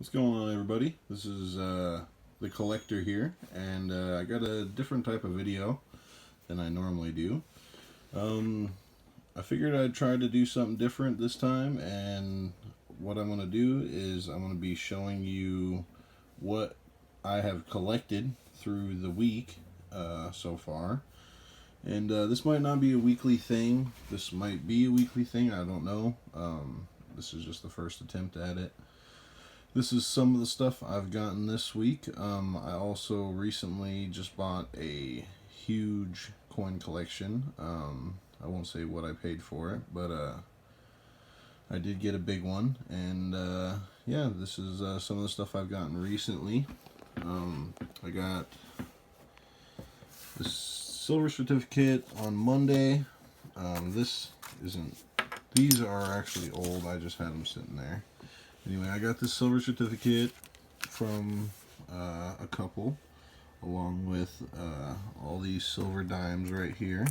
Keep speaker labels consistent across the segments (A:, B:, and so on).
A: What's going on, everybody? This is the collector here, and I got a different type of video than I normally do. I figured I'd try to do something different this time, and what I'm going to do is I'm going to be showing you what I have collected through the week so far. And this might not be a weekly thing. This might be a weekly thing. I don't know. This is just the first attempt at it. This is some of the stuff I've gotten this week. I also recently just bought a huge coin collection. I won't say what I paid for it, but I did get a big one. And yeah, this is some of the stuff I've gotten recently. I got this silver certificate on Monday. These are actually old. I just had them sitting there. Anyway, I got this silver certificate from a couple, along with all these silver dimes right here.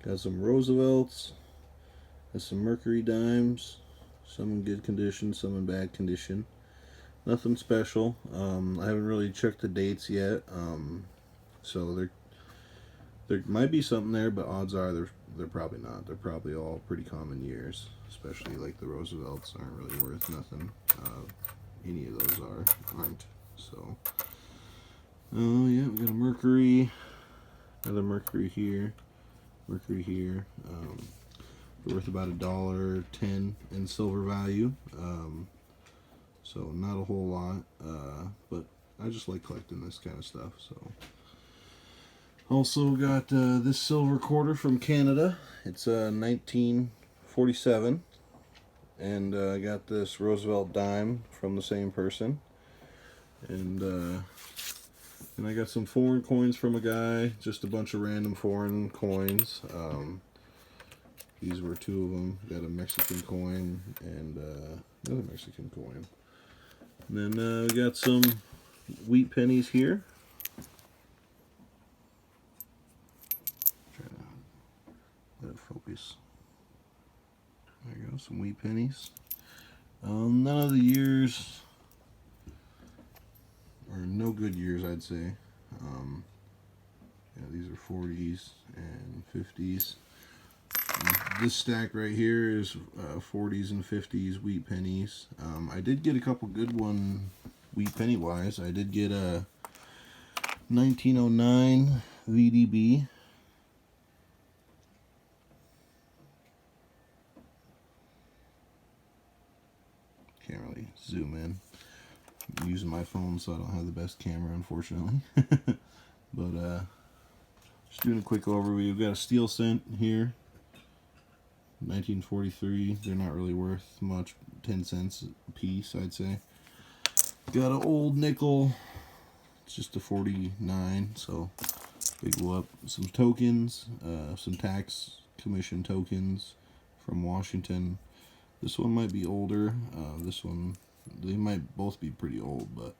A: Got some Roosevelts, got some Mercury dimes, some in good condition, some in bad condition. Nothing special. I haven't really checked the dates yet, so there might be something there, but odds are they're probably not. They're probably all pretty common years, especially like the Roosevelts aren't really worth nothing. Any of those aren't. So, oh yeah, we got a Mercury, another Mercury here, worth about $1.10 in silver value. So not a whole lot, but I just like collecting this kind of stuff. So. Also got this silver quarter from Canada. It's 1947. And I got this Roosevelt dime from the same person. And I got some foreign coins from a guy. Just a bunch of random foreign coins. These were two of them. Got a Mexican coin and another Mexican coin. And then we got some wheat pennies here. Let it focus. There you go, some wheat pennies. None of the years, or no good years, I'd say. Yeah, these are 40s and 50s. This stack right here is 40s and 50s wheat pennies. I did get a couple good one wheat penny wise. I did get a 1909 VDB. Can't really zoom in. I'm using my phone, so I don't have the best camera, unfortunately. But just doing a quick overview. We've got a steel cent here, 1943. They're not really worth much, 10 cents a piece, I'd say. Got an old nickel. It's just a 49, so big whoop. Some tokens, some tax commission tokens from Washington. This one might be older. This one, they might both be pretty old, but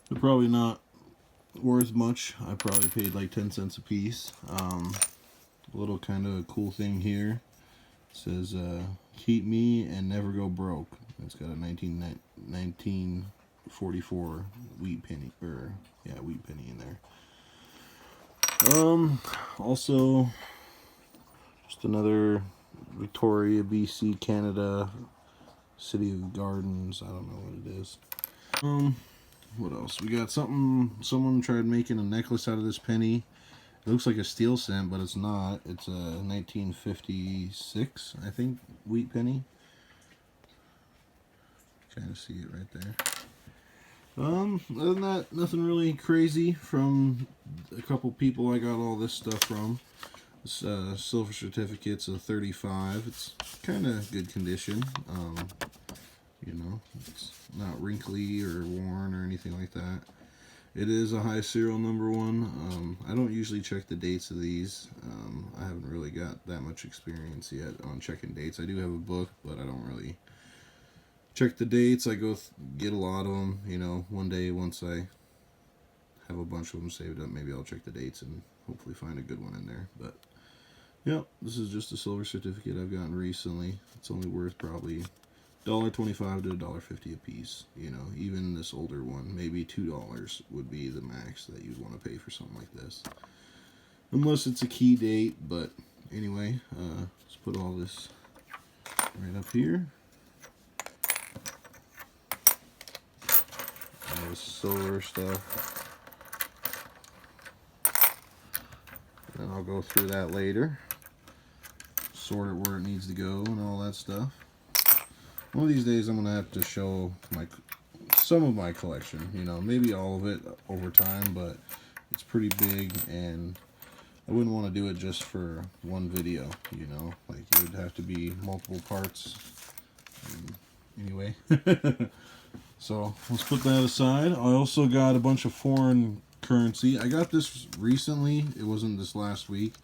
A: they're probably not worth much. I probably paid like 10 cents a piece. A little kind of cool thing here. It says, keep me and never go broke. It's got a 1944 wheat penny, wheat penny in there. Also, just another Victoria, BC, Canada, City of Gardens. I don't know what it is. What else? We got something. Someone tried making a necklace out of this penny. It looks like a steel cent, but it's not. It's a 1956, I think, wheat penny. Kind of see it right there. Other than that, nothing really crazy from a couple people I got all this stuff from. This silver certificate's a 35. It's kind of good condition. You know, it's not wrinkly or worn or anything like that. It is a high serial number one. I don't usually check the dates of these. I haven't really got that much experience yet on checking dates. I do have a book, but I don't really check the dates. I go get a lot of them. You know, one day once I have a bunch of them saved up, maybe I'll check the dates and hopefully find a good one in there. But Yep, this is just a silver certificate I've gotten recently. It's only worth probably $1.25 to $1.50 a piece. You know, even this older one, maybe $2 would be the max that you'd want to pay for something like this. Unless it's a key date, but anyway, let's put all this right up here. All this silver stuff. And I'll go through that later. Sort it where it needs to go and all that stuff. One of these days I'm going to have to show some of my collection. You know, maybe all of it over time, but it's pretty big and I wouldn't want to do it just for one video, you know, like it would have to be multiple parts. Anyway, so let's put that aside. I also got a bunch of foreign currency. I got this recently. It wasn't this last week.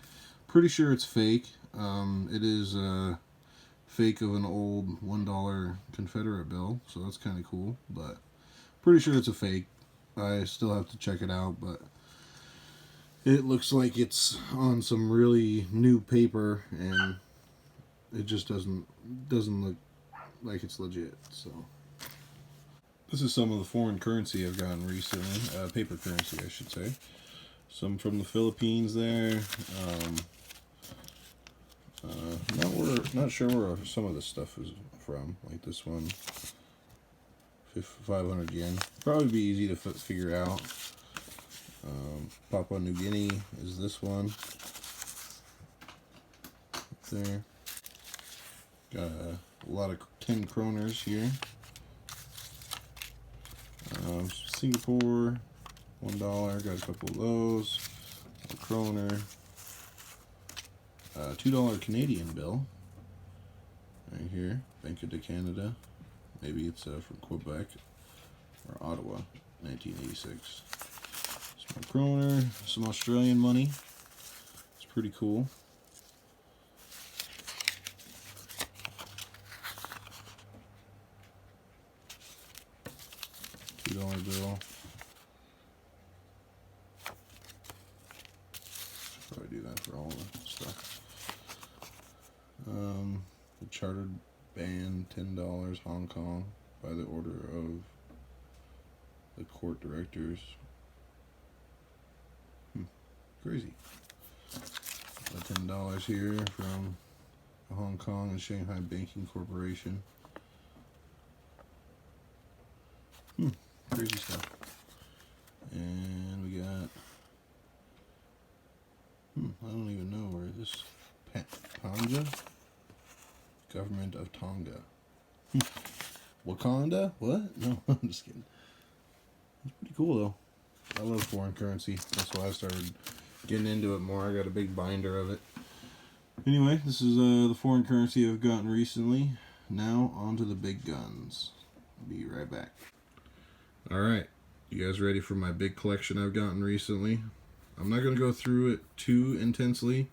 A: Pretty sure it's fake. It is a fake of an old $1 Confederate bill, so that's kind of cool, but pretty sure it's a fake. I still have to check it out, but it looks like it's on some really new paper, and it just doesn't look like it's legit. So this is some of the foreign currency I've gotten recently, paper currency I should say. Some from the Philippines there. Not sure where some of this stuff is from, like this one, 500 yen. Probably be easy to figure out. Papua New Guinea is this one. There. Got a lot of 10 kroners here. Singapore, $1. Got a couple of those. A kroner. $2 Canadian bill. Right here. Bank of Canada. Maybe it's from Quebec or Ottawa, 1986. Some kroner, some Australian money. It's pretty cool. $2 bill. Probably do that for all the stuff. The Chartered Band, $10, Hong Kong, by the order of the court directors. Crazy. $10 here from the Hong Kong and Shanghai Banking Corporation. Crazy stuff. And we got, I don't even know where this, Tonga? Government of Tonga. Wakanda? What? No, I'm just kidding. It's pretty cool though. I love foreign currency. That's why I started getting into it more. I got a big binder of it. Anyway, this is the foreign currency I've gotten recently. Now on to the big guns. Be right back. Alright, you guys ready for my big collection I've gotten recently? I'm not going to go through it too intensely,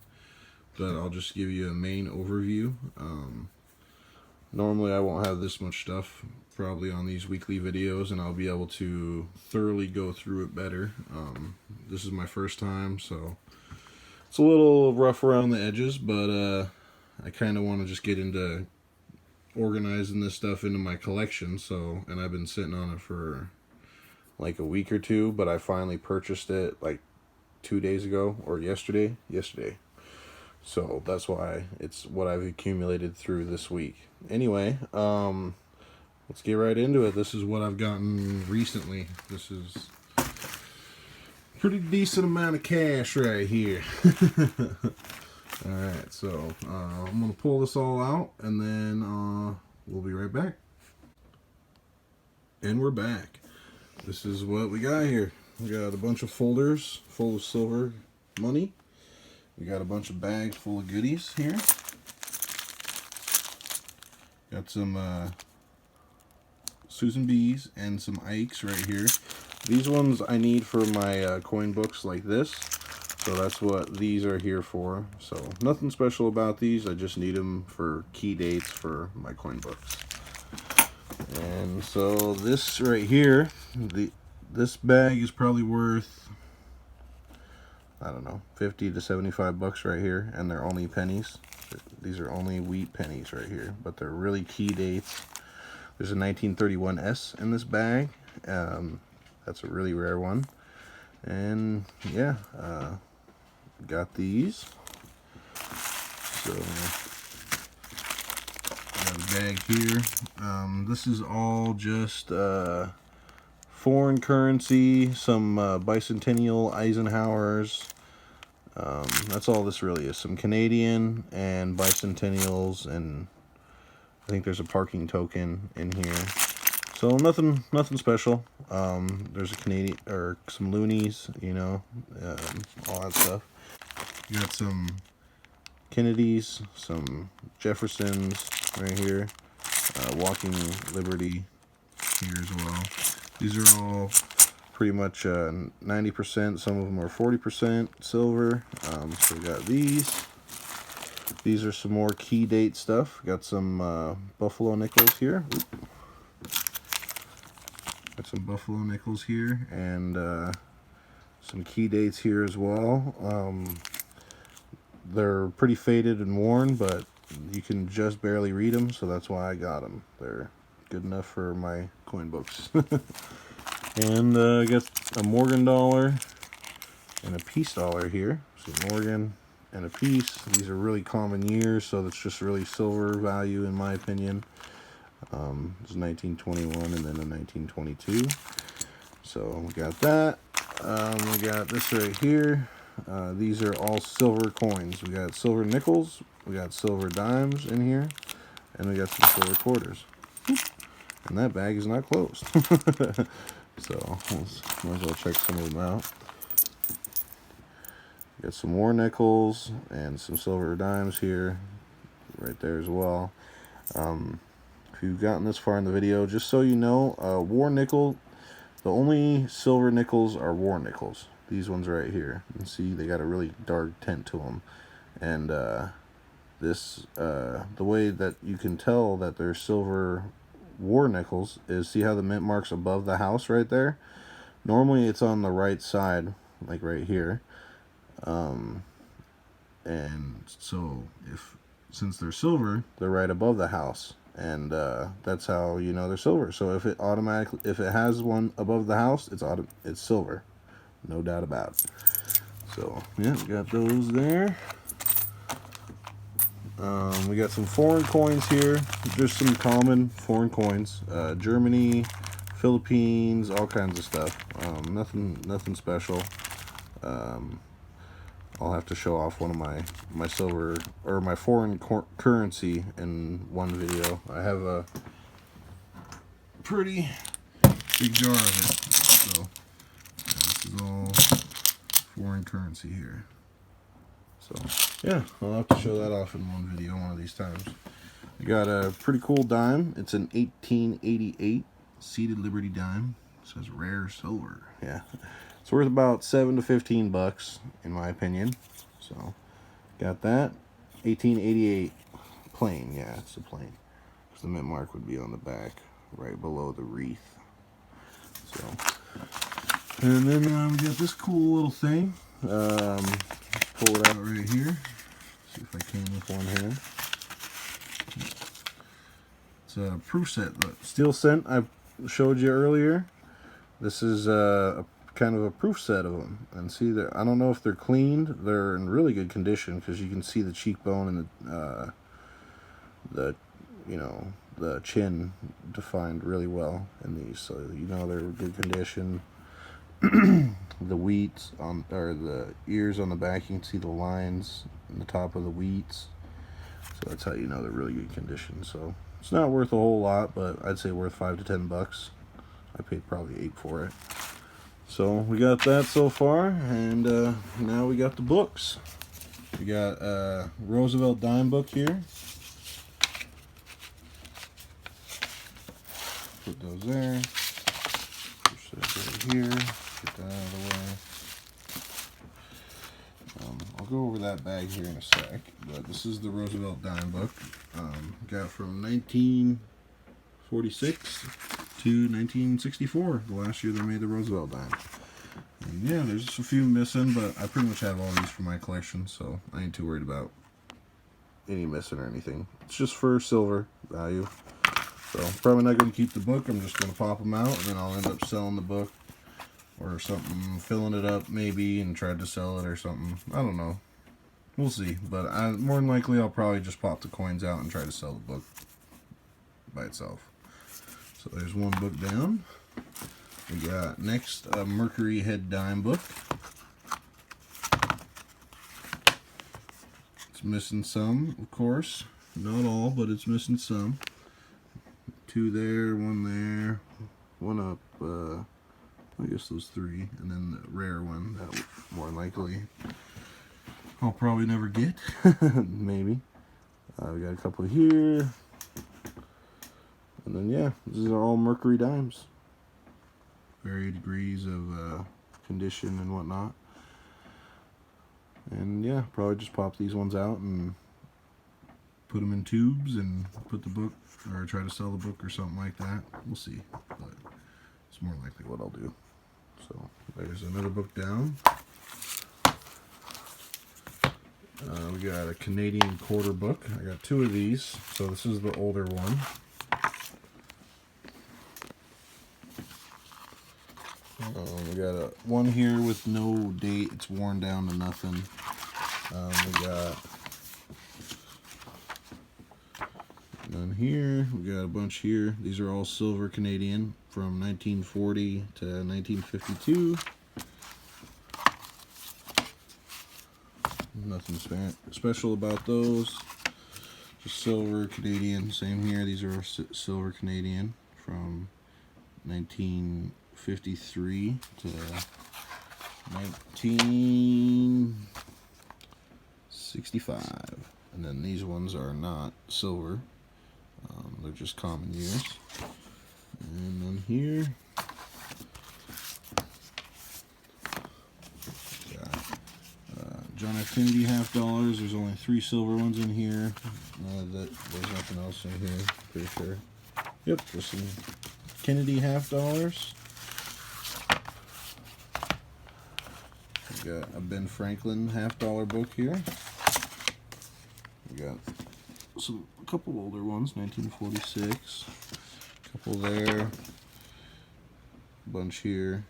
A: but I'll just give you a main overview. Normally I won't have this much stuff probably on these weekly videos, and I'll be able to thoroughly go through it better. This is my first time, so it's a little rough around the edges, but I kind of want to just get into organizing this stuff into my collection. So, and I've been sitting on it for like a week or two, but I finally purchased it like 2 days ago, or yesterday. So that's why it's what I've accumulated through this week. Anyway, let's get right into it. This is what I've gotten recently. This is pretty decent amount of cash right here. Alright, so I'm going to pull this all out, and then we'll be right back. And we're back. This is what we got here. We got a bunch of folders full of silver money. We got a bunch of bags full of goodies here. Got some Susan B's and some Ikes right here. These ones I need for my coin books like this. So that's what these are here for. So nothing special about these. I just need them for key dates for my coin books. And so this right here, this bag is probably worth I don't know, 50 to 75 bucks right here, and they're only pennies. These are only wheat pennies right here, but they're really key dates. There's a 1931S in this bag. That's a really rare one. And yeah, got these. So got a bag here. This is all just foreign currency, some bicentennial Eisenhowers. That's all this really is. Some Canadian and bicentennials, and I think there's a parking token in here. So nothing special. There's a Canadian, or some loonies, you know, all that stuff. You got some Kennedys, some Jeffersons right here, Walking Liberty here as well. These are all pretty much 90%. Some of them are 40% silver. So we got these. These are some more key date stuff. Got some Buffalo nickels here. Got some Buffalo nickels here, and some key dates here as well. They're pretty faded and worn, but you can just barely read them, so that's why I got them. They're good enough for my coin books. And I got a Morgan dollar and a Peace dollar here. So Morgan and a Peace. These are really common years, so that's just really silver value in my opinion. It's 1921 and then a 1922. So we got that. We got this right here. These are all silver coins. We got silver nickels, we got silver dimes in here, and we got some silver quarters. And that bag is not closed. So might as well check some of them out. Got some war nickels and some silver dimes here, right there as well. If you've gotten this far in the video, just so you know, war nickel, the only silver nickels are war nickels. These ones right here. You can see they got a really dark tint to them. And the way that you can tell that they're silver war nickels is, see how the mint mark's above the house right there? Normally it's on the right side, like right here. And so since they're silver, they're right above the house. And that's how you know they're silver. So if it has one above the house, it's silver, no doubt about it. So yeah, we got those there. We got some foreign coins here. Just some common foreign coins. Germany, Philippines, all kinds of stuff. Nothing special. I'll have to show off one of my silver, or my foreign currency in one video. I have a pretty big jar of it. So this is all foreign currency here. So yeah, I'll have to show that off in one video one of these times. I got a pretty cool dime. It's an 1888 seated Liberty dime. It says rare silver. Yeah, it's worth about 7 to 15 bucks in my opinion. So got that. 1888 plain. Yeah, it's a plain. The mint mark would be on the back, right below the wreath. So, and then we got this cool little thing. Pull it out right here. See if I can with one hand. It's a proof set. The steel cent I showed you earlier. This is a kind of a proof set of them. And see that I don't know if they're cleaned. They're in really good condition because you can see the cheekbone and the chin defined really well in these. So you know they're in good condition. The wheats on, or the ears on the back, you can see the lines in the top of the wheats. So that's how you know they're really good condition. So it's not worth a whole lot, but I'd say worth 5 to 10 bucks. I paid probably 8 for it. So we got that so far, and now we got the books. We got Roosevelt dime book here. Put those there. Push those right here. Get that out of the way. I'll go over that bag here in a sec, but this is the Roosevelt dime book. Got from 1946 to 1964, the last year they made the Roosevelt dime. And yeah, there's just a few missing, but I pretty much have all these for my collection, so I ain't too worried about any missing or anything. It's just for silver value. So I'm probably not going to keep the book. I'm just going to pop them out, and then I'll end up selling the book or something, filling it up maybe, and try to sell it or something. I don't know. We'll see. But more than likely, I'll probably just pop the coins out and try to sell the book by itself. So there's one book down. We got next a Mercury Head Dime book. It's missing some, of course. Not all, but it's missing some. 2 there, 1 there, 1 up, I guess those 3, and then the rare one that more likely I'll probably never get. Maybe. We got a couple here. And then, yeah, these are all Mercury dimes. Varying degrees of condition and whatnot. And yeah, probably just pop these ones out and put them in tubes and put the book, or try to sell the book or something like that. We'll see, but it's more likely what I'll do. So there's another book down. We got a Canadian quarter book. I got 2 of these, so this is the older one. We got one here with no date. It's worn down to nothing. We got none here. We got a bunch here. These are all silver Canadian from 1940 to 1952. Nothing special about those. Just silver Canadian. Same here. These are silver Canadian from 1953 to 1965. And then these ones are not silver. They're just common years. And then here, John F. Kennedy $50. There's only 3 silver ones in here. There's nothing else in here, pretty sure. Yep, there's some Kennedy $50. We got a Ben Franklin $50 book here. We got a couple older ones, 1946. A couple there. A bunch here.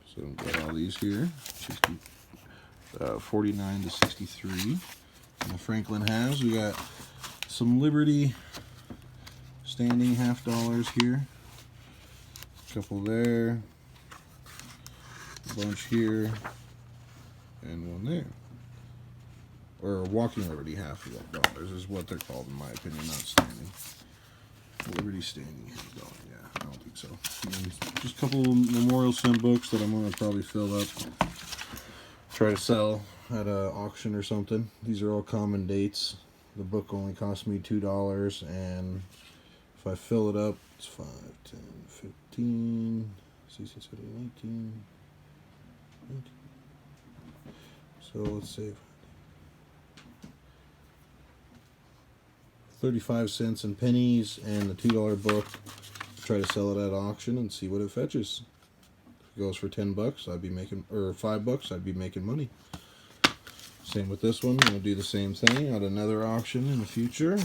A: So we've got all these here. 49 to 63. And the Franklin halves. We got some Liberty standing $50 here. A couple there. A bunch here. And one there. Or Walking Liberty $50 is what they're called in my opinion, not standing. Liberty standing $50, yeah, I don't think so. And then just a couple Memorial Sin books that I'm gonna probably fill up, try to sell at an auction or something. These are all common dates. The book only cost me $2, and if I fill it up, it's 5, 10, 15, 16, 17, 18, 19. So let's save 35 cents and pennies and the $2 book. Try to sell it at auction and see what it fetches. If it goes for $10, I'd be making, or $5, I'd be making money. Same with this one. I'm gonna do the same thing at another auction in the future.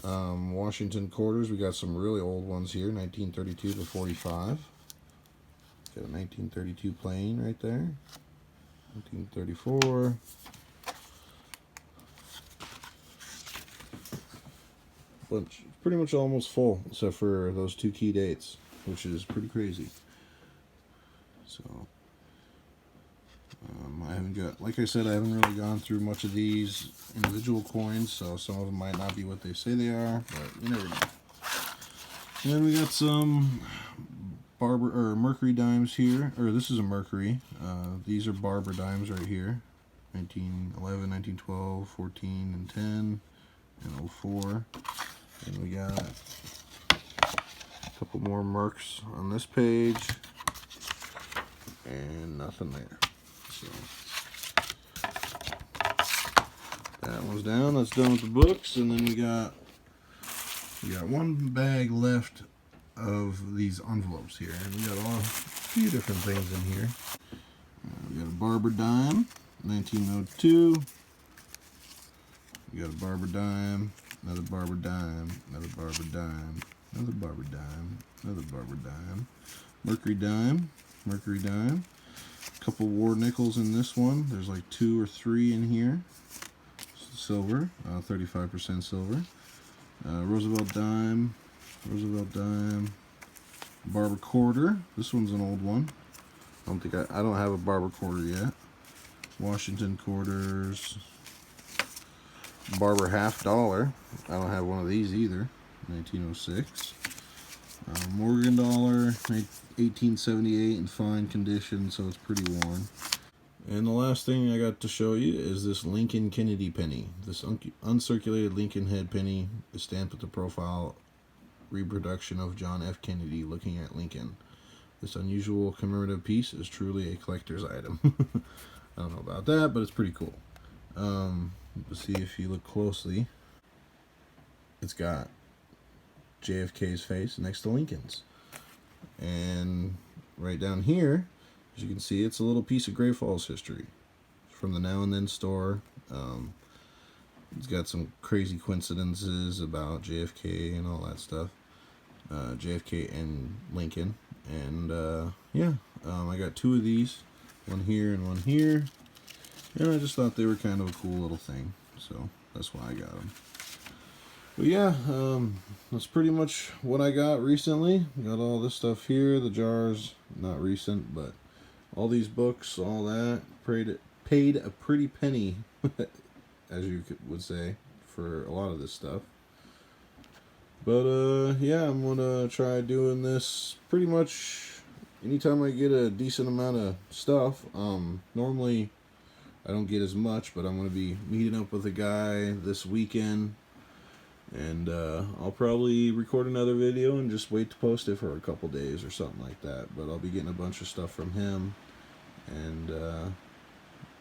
A: Washington quarters. We got some really old ones here, 1932 to 45. Got a 1932 plain right there. 1934. Bunch, pretty much almost full, except for those 2 key dates, which is pretty crazy. So, I haven't got, like I said, I haven't really gone through much of these individual coins, so some of them might not be what they say they are, but you never know. And then we got some Mercury dimes here, or this is a Mercury. These are Barber dimes right here, 1911, 1912, 14, and 10, and 04. And we got a couple more Mercs on this page, and nothing there. So that one's down. That's done with the books, and then we got one bag left of these envelopes here, and we got a few different things in here. We got a Barber dime, 1902. We got a Barber dime, another Barber dime, another Barber dime, another Barber dime, another Barber dime, Mercury dime, Mercury dime. A couple war nickels in this one. There's like 2 or 3 in here. Silver, 35% silver. Roosevelt dime, Roosevelt dime. Barber quarter. This one's an old one. I don't have a Barber quarter yet. Washington quarters. Barber half dollar. I don't have one of these either. 1906. Morgan dollar, 1878, in fine condition, so it's pretty worn. And the last thing I got to show you is this Lincoln Kennedy penny. This uncirculated Lincoln head penny is stamped with the profile reproduction of John F. Kennedy looking at Lincoln. This unusual commemorative piece is truly a collector's item. I don't know about that, but it's pretty cool. Let's see if you look closely. It's got JFK's face next to Lincoln's. And right down here, as you can see, it's a little piece of Great Falls history from the Now and Then store. It's got some crazy coincidences about JFK and all that stuff. JFK and Lincoln. And yeah, I got 2 of these, one here and one here. And I just thought they were kind of a cool little thing, so that's why I got them. But yeah, that's pretty much what I got recently. Got all this stuff here, the jars, not recent, but all these books, all that. Paid a pretty penny, as you would say, for a lot of this stuff. But yeah, I'm gonna try doing this pretty much anytime I get a decent amount of stuff. Normally I don't get as much, but I'm gonna be meeting up with a guy this weekend, and I'll probably record another video and just wait to post it for a couple days or something like that. But I'll be getting a bunch of stuff from him, and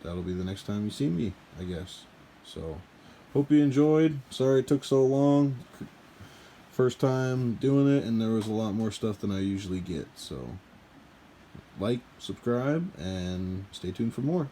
A: that'll be the next time you see me, I guess. So hope you enjoyed. Sorry it took so long. First time doing it, and there was a lot more stuff than I usually get. So like, subscribe, and stay tuned for more.